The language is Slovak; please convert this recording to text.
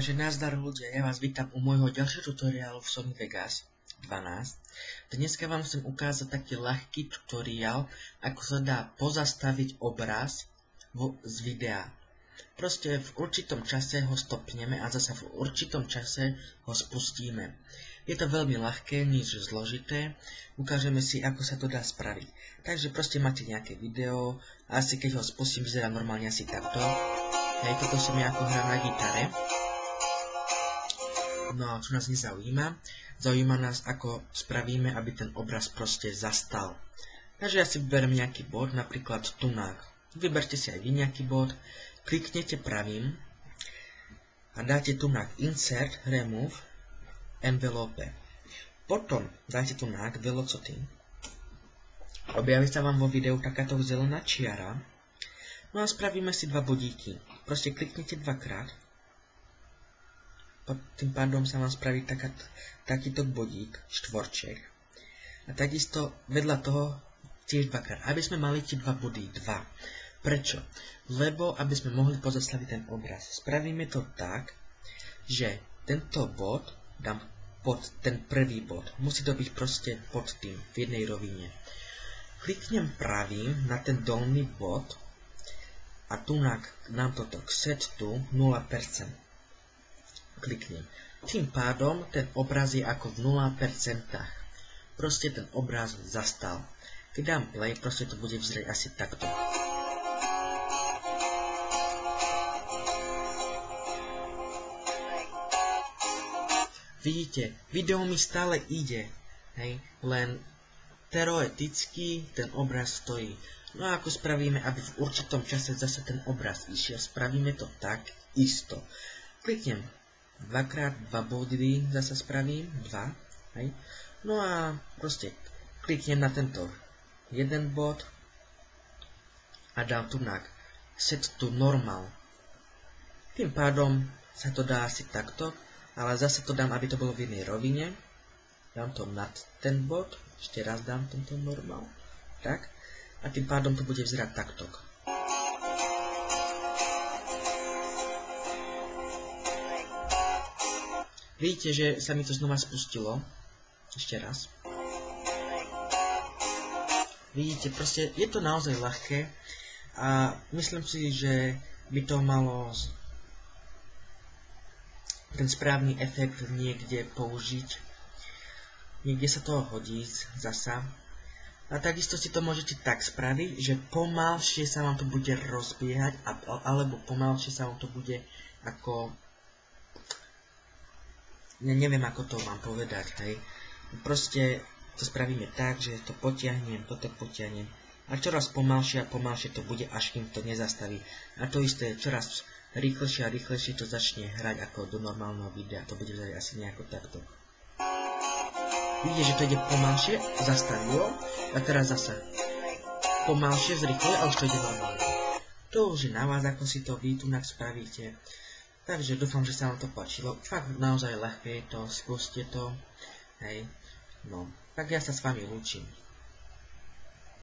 Takže nazdar ľudia, ja vás vítam u môjho ďalšieho tutoriálu v Sony Vegas 12. Dneska vám chcem ukázať taký ľahký tutoriál, ako sa dá pozastaviť obraz z videa. Proste v určitom čase ho stopneme a zase v určitom čase ho spustíme. Je to veľmi ľahké, nič zložité, ukážeme si, ako sa to dá spraviť. Takže proste máte nejaké video, a asi keď ho spustím, vyzerá normálne asi takto. Hej, toto som ja ako hrám na gitare. No, čo nás nezaujíma, zaujíma nás, ako spravíme, aby ten obraz proste zastal. Takže ja si vyberiem nejaký bod, napríklad tunák. Vyberte si aj vy nejaký bod, kliknete pravým a dáte tunák Insert, Remove, Envelope. Potom dáte tunák Velocity. Objaví sa vám vo videu takáto zelená čiara. No a spravíme si dva bodíky. Proste kliknete dvakrát. Tým pádom sa vám spraví takýto bodík, štvorček. A takisto vedľa toho tiež dvakrát, aby sme mali tie dva body, 2. Prečo? Lebo aby sme mohli pozastaviť ten obraz. Spravíme to tak, že tento bod dám pod ten prvý bod. Musí to byť proste pod tým, v jednej rovine. Kliknem pravým na ten dolný bod a tu nám toto set to 0%. Kliknem. Tým pádom ten obraz je ako v 0%. Proste ten obraz zastal. Keď dám play, proste to bude vyzerať asi takto. Vidíte, video mi stále ide, hej, len teoreticky ten obraz stojí. No a ako spravíme, aby v určitom čase zase ten obraz išiel? Spravíme to tak isto. Kliknem dvakrát, 2 body zase spravím, 2, hej. No a proste kliknem na tento jeden bod a dám tunák set to normal. Tým pádom sa to dá asi takto, ale zase to dám, aby to bolo v jednej rovine. Dám to nad ten bod, ešte raz dám tento normal, tak. A tým pádom to bude vyzerať takto. Vidíte, že sa mi to znova spustilo. Ešte raz. Vidíte, proste je to naozaj ľahké a myslím si, že by to malo ten správny efekt niekde použiť. Niekde sa to hodí zasa. A takisto si to môžete tak spraviť, že pomalšie sa vám to bude rozbiehať, alebo pomalšie sa vám to bude ako... Neviem, ako to mám povedať, hej. Proste to spravíme tak, že to potiahnem, toto potiahnem. A čoraz pomalšie a pomalšie to bude, až kým to nezastaví. A to isté, čoraz rýchlejšie a rýchlejšie to začne hrať ako do normálneho videa. To bude vyzerať asi nejako takto. Vidíte, že to ide pomalšie, zastavilo. A teraz zase pomalšie, zrýchlej a už to ide normálne. To už je na vás, ako si to vy tu spravíte. Takže dúfam, že sa vám to páčilo. Fakt naozaj ľahké je to, skúste to. Hej. No, tak ja sa s vami lúčim.